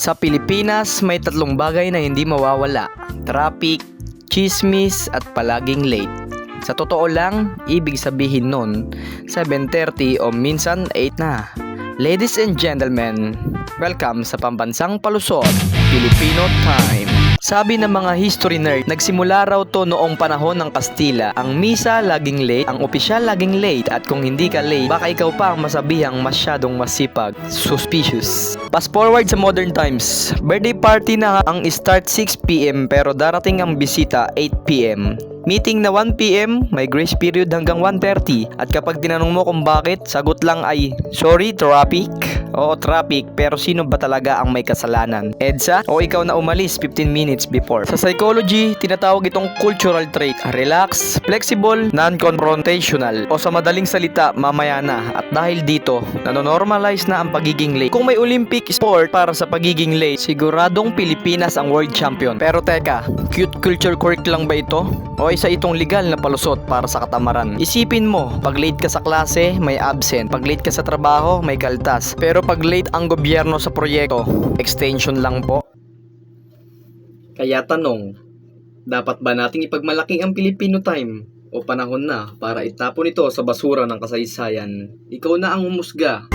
Sa Pilipinas, may tatlong bagay na hindi mawawala: traffic, chismis, at palaging late. Sa totoo lang, ibig sabihin nun, 7:30 o minsan 8 na. Ladies and gentlemen, welcome sa Pambansang Palusot, Filipino Time. Sabi ng mga history nerd, nagsimula raw to noong panahon ng Kastila. Ang misa laging late, ang opisyal laging late, at kung hindi ka late, baka ikaw pa ang masabihang masyadong masipag. Suspicious. Fast forward sa modern times, birthday party na ang start 6 PM pero darating ang bisita 8 PM. Meeting na 1 PM, may grace period hanggang 1:30. At kapag tinanong mo kung bakit, sagot lang ay, sorry, traffic. Oo, traffic, pero sino ba talaga ang may kasalanan? EDSA o ikaw na umalis 15 minutes before? Sa psychology, tinatawag itong cultural trait. Relax, flexible, non-confrontational, o sa madaling salita, mamaya na. At dahil dito, nanonormalize na ang pagiging late. Kung may Olympic sport para sa pagiging late, siguradong Pilipinas ang world champion. Pero teka, cute culture quirk lang ba ito? O isa itong legal na palusot para sa katamaran? Isipin mo, pag late ka sa klase, may absent. Pag late ka sa trabaho, may kaltas. Pero pag late ang gobyerno sa proyekto, extension lang po. Kaya tanong, dapat ba nating ipagmalaki ang Filipino time? O panahon na para itapon ito sa basura ng kasaysayan? Ikaw na ang humusga.